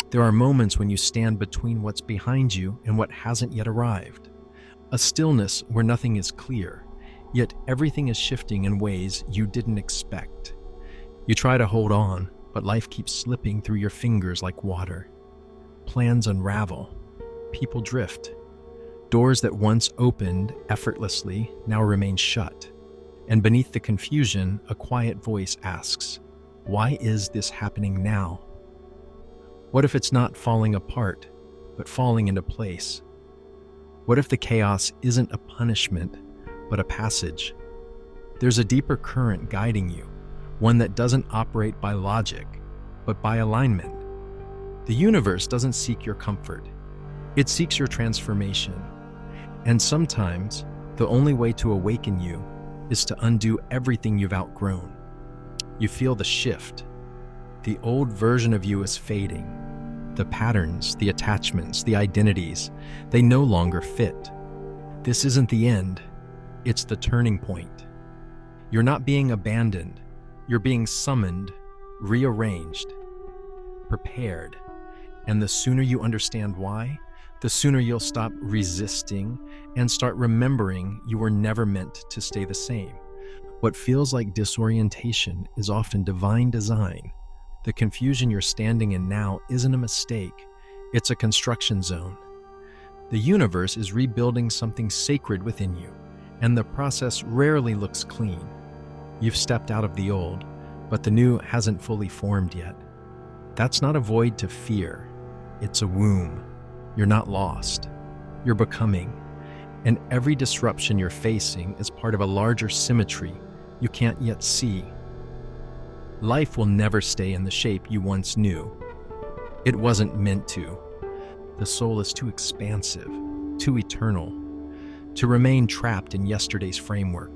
There are moments when you stand between what's behind you and what hasn't yet arrived. A stillness where nothing is clear, yet everything is shifting in ways you didn't expect. You try to hold on, but life keeps slipping through your fingers like water. Plans unravel. People drift. Doors that once opened effortlessly now remain shut. And beneath the confusion, a quiet voice asks, "Why is this happening now?" What if it's not falling apart, but falling into place? What if the chaos isn't a punishment, but a passage? There's a deeper current guiding you, one that doesn't operate by logic, but by alignment. The universe doesn't seek your comfort. It seeks your transformation. And sometimes, the only way to awaken you is to undo everything you've outgrown. You feel the shift. The old version of you is fading. The patterns, the attachments, the identities, they no longer fit. This isn't the end, it's the turning point. You're not being abandoned, you're being summoned, rearranged, prepared. And the sooner you understand why, the sooner you'll stop resisting and start remembering you were never meant to stay the same. What feels like disorientation is often divine design. The confusion you're standing in now isn't a mistake, it's a construction zone. The universe is rebuilding something sacred within you, and the process rarely looks clean. You've stepped out of the old, but the new hasn't fully formed yet. That's not a void to fear, it's a womb. You're not lost, you're becoming. And every disruption you're facing is part of a larger symmetry you can't yet see. Life will never stay in the shape you once knew. It wasn't meant to. The soul is too expansive, too eternal, to remain trapped in yesterday's framework.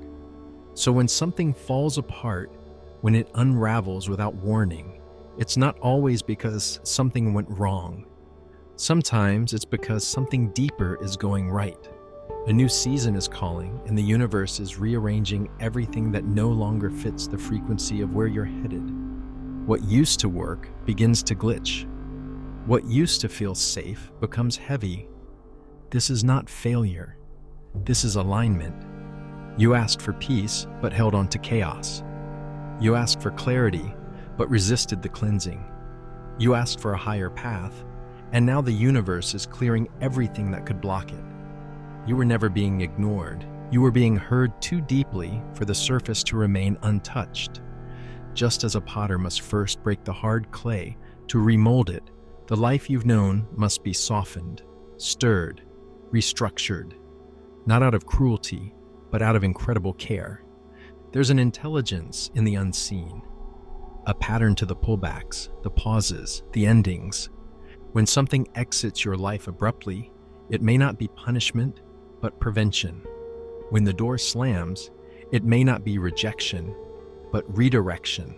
So when something falls apart, when it unravels without warning, it's not always because something went wrong. Sometimes it's because something deeper is going right. A new season is calling, and the universe is rearranging everything that no longer fits the frequency of where you're headed. What used to work begins to glitch. What used to feel safe becomes heavy. This is not failure. This is alignment. You asked for peace, but held on to chaos. You asked for clarity, but resisted the cleansing. You asked for a higher path, and now the universe is clearing everything that could block it. You were never being ignored. You were being heard too deeply for the surface to remain untouched. Just as a potter must first break the hard clay to remold it, the life you've known must be softened, stirred, restructured, not out of cruelty, but out of incredible care. There's an intelligence in the unseen, a pattern to the pullbacks, the pauses, the endings. When something exits your life abruptly, it may not be punishment, but prevention. When the door slams, it may not be rejection, but redirection.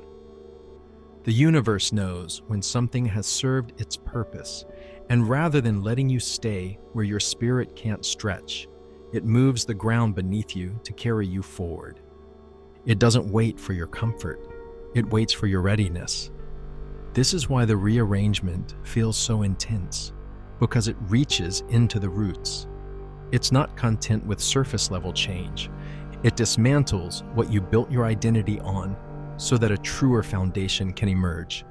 The universe knows when something has served its purpose, and rather than letting you stay where your spirit can't stretch, it moves the ground beneath you to carry you forward. It doesn't wait for your comfort, it waits for your readiness. This is why the rearrangement feels so intense, because it reaches into the roots. It's not content with surface level change. It dismantles what you built your identity on so that a truer foundation can emerge.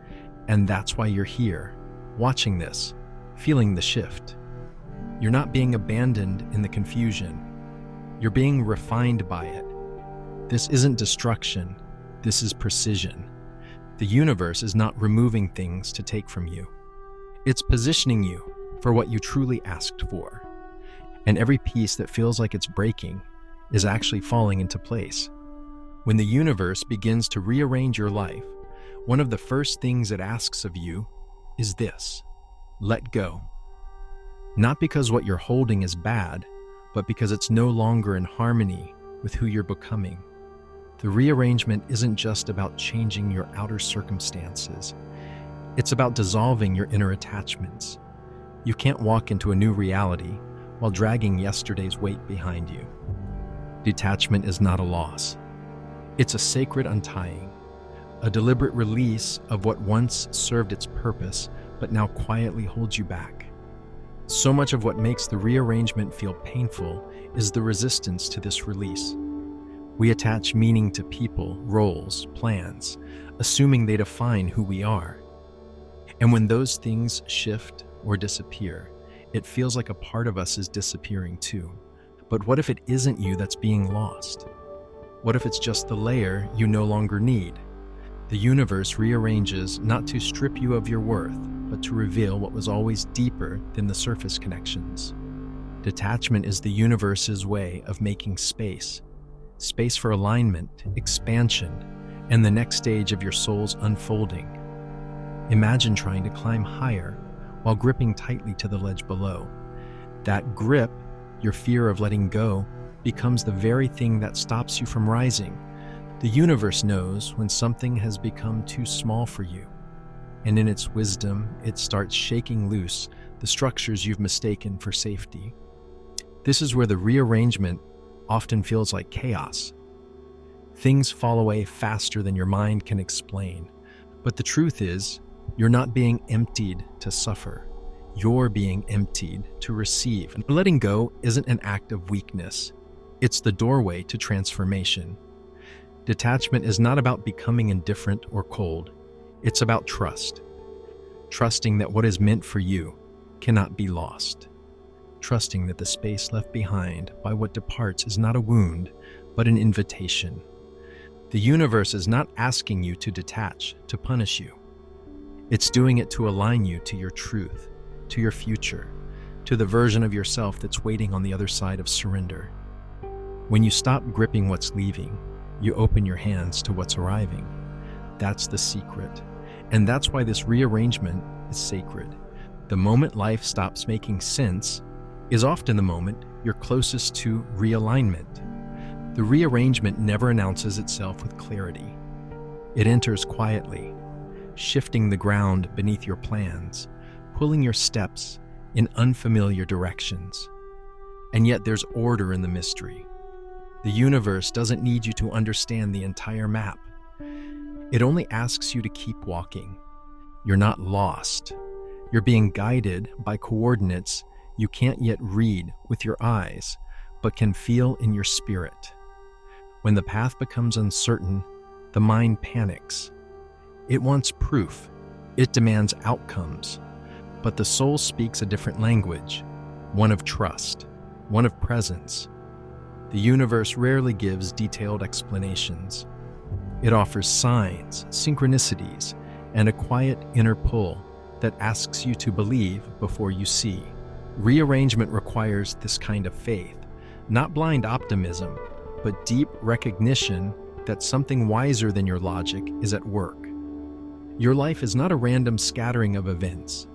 And that's why you're here, watching this, feeling the shift. You're not being abandoned in the confusion. You're being refined by it. This isn't destruction, this is precision. The universe is not removing things to take from you. It's positioning you for what you truly asked for. And every piece that feels like it's breaking is actually falling into place. When the universe begins to rearrange your life, one of the first things it asks of you is this: let go. Not because what you're holding is bad, but because it's no longer in harmony with who you're becoming. The rearrangement isn't just about changing your outer circumstances. It's about dissolving your inner attachments. You can't walk into a new reality while dragging yesterday's weight behind you. Detachment is not a loss. It's a sacred untying, a deliberate release of what once served its purpose but now quietly holds you back. So much of what makes the rearrangement feel painful is the resistance to this release. We attach meaning to people, roles, plans, assuming they define who we are. And when those things shift or disappear, it feels like a part of us is disappearing too. But what if it isn't you that's being lost? What if it's just the layer you no longer need? The universe rearranges not to strip you of your worth, but to reveal what was always deeper than the surface connections. Detachment is the universe's way of making space for alignment, expansion, and the next stage of your soul's unfolding. Imagine trying to climb higher while gripping tightly to the ledge below. That grip, your fear of letting go, becomes the very thing that stops you from rising. The universe knows when something has become too small for you, and in its wisdom, it starts shaking loose the structures you've mistaken for safety. This is where the rearrangement often feels like chaos. Things fall away faster than your mind can explain. But the truth is, you're not being emptied to suffer. You're being emptied to receive. And letting go isn't an act of weakness. It's the doorway to transformation. Detachment is not about becoming indifferent or cold. It's about trust. Trusting that what is meant for you cannot be lost. Trusting that the space left behind by what departs is not a wound, but an invitation. The universe is not asking you to detach, to punish you. It's doing it to align you to your truth, to your future, to the version of yourself that's waiting on the other side of surrender. When you stop gripping what's leaving, you open your hands to what's arriving. That's the secret. And that's why this rearrangement is sacred. The moment life stops making sense is often the moment you're closest to realignment. The rearrangement never announces itself with clarity. It enters quietly, shifting the ground beneath your plans, pulling your steps in unfamiliar directions. And yet there's order in the mystery. The universe doesn't need you to understand the entire map. It only asks you to keep walking. You're not lost. You're being guided by coordinates you can't yet read with your eyes, but can feel in your spirit. When the path becomes uncertain, the mind panics. It wants proof. It demands outcomes. But the soul speaks a different language, one of trust, one of presence. The universe rarely gives detailed explanations. It offers signs, synchronicities, and a quiet inner pull that asks you to believe before you see. Rearrangement requires this kind of faith, not blind optimism, but deep recognition that something wiser than your logic is at work. Your life is not a random scattering of events.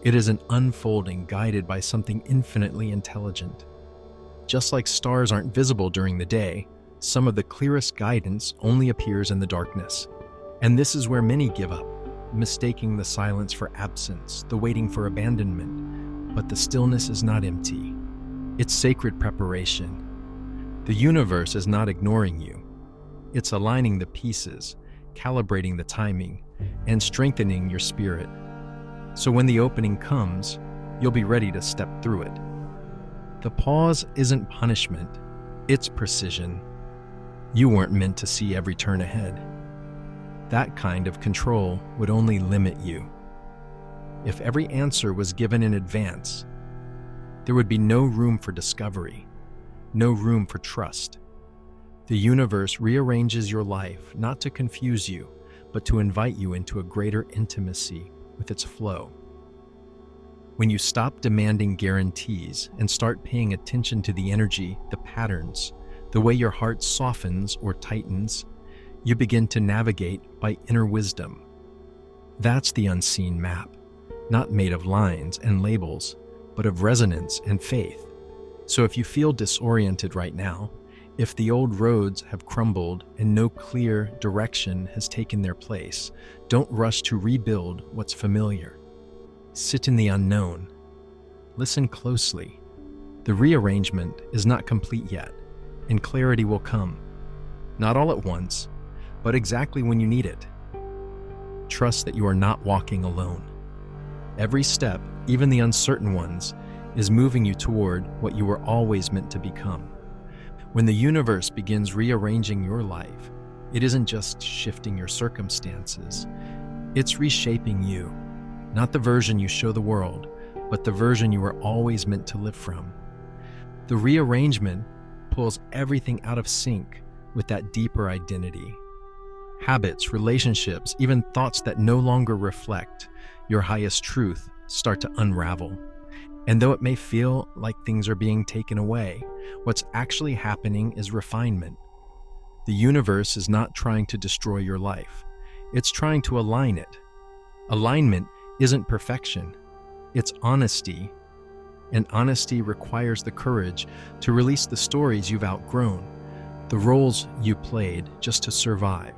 It is an unfolding guided by something infinitely intelligent. Just like stars aren't visible during the day, some of the clearest guidance only appears in the darkness. And this is where many give up, mistaking the silence for absence, the waiting for abandonment. But the stillness is not empty. It's sacred preparation. The universe is not ignoring you. It's aligning the pieces, calibrating the timing, and strengthening your spirit. So when the opening comes, you'll be ready to step through it. The pause isn't punishment, it's precision. You weren't meant to see every turn ahead. That kind of control would only limit you. If every answer was given in advance, there would be no room for discovery, no room for trust. The universe rearranges your life not to confuse you, but to invite you into a greater intimacy with its flow. When you stop demanding guarantees and start paying attention to the energy, the patterns, the way your heart softens or tightens, you begin to navigate by inner wisdom. That's the unseen map. Not made of lines and labels, but of resonance and faith. So if you feel disoriented right now, if the old roads have crumbled and no clear direction has taken their place, don't rush to rebuild what's familiar. Sit in the unknown. Listen closely. The rearrangement is not complete yet, and clarity will come. Not all at once, but exactly when you need it. Trust that you are not walking alone. Every step, even the uncertain ones, is moving you toward what you were always meant to become. When the universe begins rearranging your life, it isn't just shifting your circumstances, it's reshaping you. Not the version you show the world, but the version you were always meant to live from. The rearrangement pulls everything out of sync with that deeper identity. Habits, relationships, even thoughts that no longer reflect your highest truth start to unravel. And though it may feel like things are being taken away, what's actually happening is refinement. The universe is not trying to destroy your life. It's trying to align it. Alignment isn't perfection. It's honesty. And honesty requires the courage to release the stories you've outgrown, the roles you played just to survive,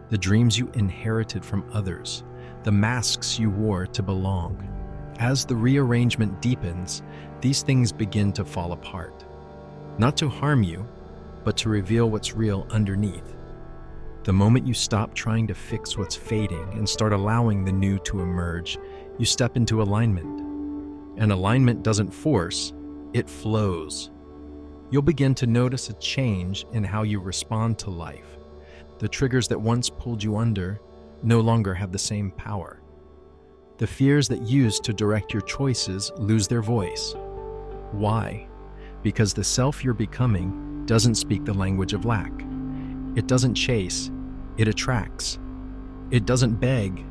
the dreams you inherited from others, the masks you wore to belong. As the rearrangement deepens, these things begin to fall apart. Not to harm you, but to reveal what's real underneath. The moment you stop trying to fix what's fading and start allowing the new to emerge, you step into alignment. And alignment doesn't force, it flows. You'll begin to notice a change in how you respond to life. The triggers that once pulled you under no longer have the same power. The fears that used to direct your choices lose their voice. Why? Because the self you're becoming doesn't speak the language of lack. It doesn't chase, it attracts. It doesn't beg,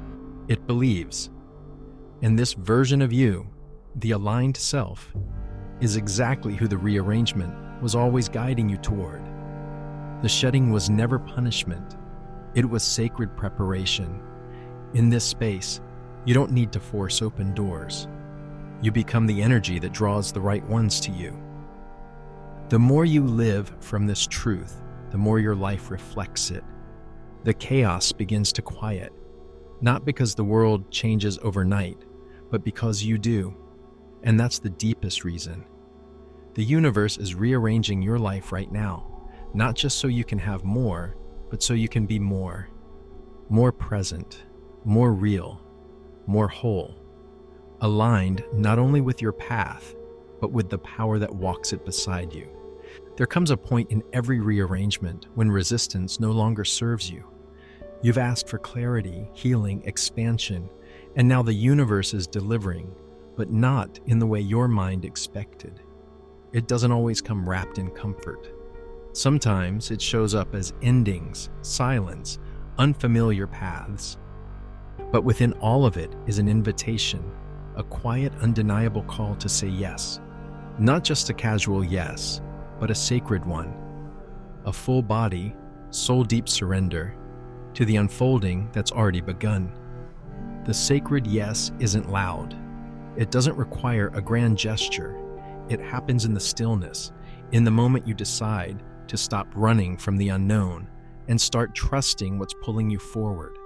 it believes. And this version of you, the aligned self, is exactly who the rearrangement was always guiding you toward. The shedding was never punishment. It was sacred preparation. In this space, you don't need to force open doors. You become the energy that draws the right ones to you. The more you live from this truth, the more your life reflects it. The chaos begins to quiet, not because the world changes overnight, but because you do. And that's the deepest reason. The universe is rearranging your life right now, not just so you can have more, but so you can be more. More present, more real, more whole. Aligned not only with your path, but with the power that walks it beside you. There comes a point in every rearrangement when resistance no longer serves you. You've asked for clarity, healing, expansion, and now the universe is delivering, but not in the way your mind expected. It doesn't always come wrapped in comfort. Sometimes it shows up as endings, silence, unfamiliar paths. But within all of it is an invitation, a quiet, undeniable call to say yes. Not just a casual yes, but a sacred one. A full body, soul-deep surrender to the unfolding that's already begun. The sacred yes isn't loud. It doesn't require a grand gesture. It happens in the stillness, in the moment you decide to stop running from the unknown and start trusting what's pulling you forward.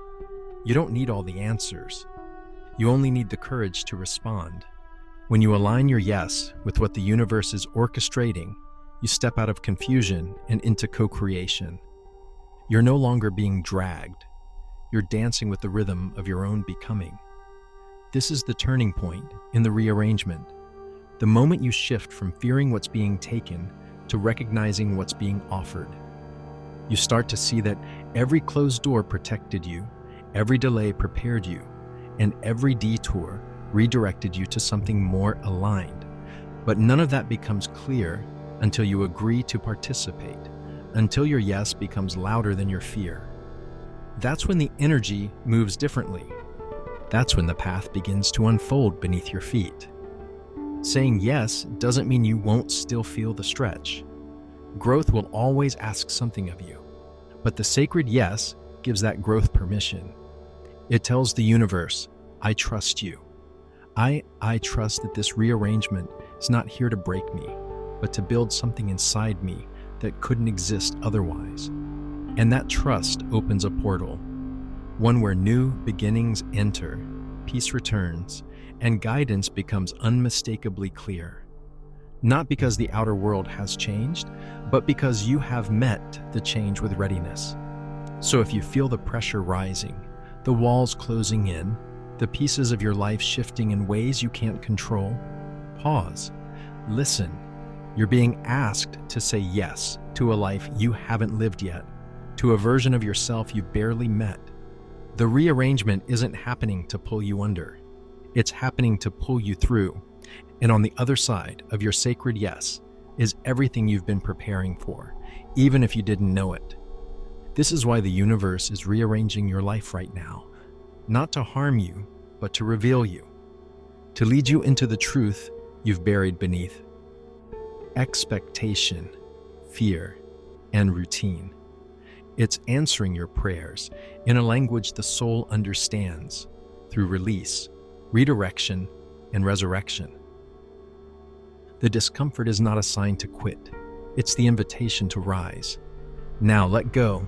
You don't need all the answers. You only need the courage to respond. When you align your yes with what the universe is orchestrating, you step out of confusion and into co-creation. You're no longer being dragged. You're dancing with the rhythm of your own becoming. This is the turning point in the rearrangement. The moment you shift from fearing what's being taken to recognizing what's being offered. You start to see that every closed door protected you, every delay prepared you, and every detour redirected you to something more aligned. But none of that becomes clear until you agree to participate, until your yes becomes louder than your fear. That's when the energy moves differently. That's when the path begins to unfold beneath your feet. Saying yes doesn't mean you won't still feel the stretch. Growth will always ask something of you, but the sacred yes gives that growth permission. It tells the universe, I trust you. I trust that this rearrangement is not here to break me, but to build something inside me that couldn't exist otherwise. And that trust opens a portal, one where new beginnings enter, peace returns, and guidance becomes unmistakably clear. Not because the outer world has changed, but because you have met the change with readiness. So if you feel the pressure rising, the walls closing in, the pieces of your life shifting in ways you can't control, pause. Listen. You're being asked to say yes to a life you haven't lived yet, to a version of yourself you barely met. The rearrangement isn't happening to pull you under. It's happening to pull you through. And on the other side of your sacred yes is everything you've been preparing for, even if you didn't know it. This is why the universe is rearranging your life right now, not to harm you, but to reveal you, to lead you into the truth you've buried beneath expectation, fear, and routine. It's answering your prayers in a language the soul understands through release, redirection, and resurrection. The discomfort is not a sign to quit. It's the invitation to rise. Now let go,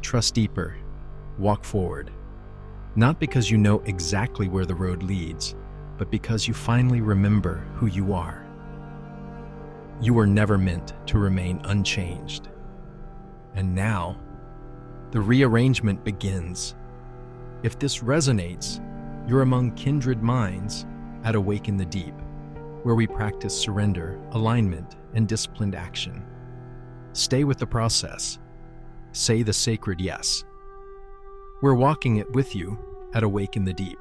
trust deeper, walk forward. Not because you know exactly where the road leads, but because you finally remember who you are. You were never meant to remain unchanged. And now, the rearrangement begins. If this resonates, you're among kindred minds at Awaken the Deep, where we practice surrender, alignment, and disciplined action. Stay with the process. Say the sacred yes. We're walking it with you at Awaken the Deep.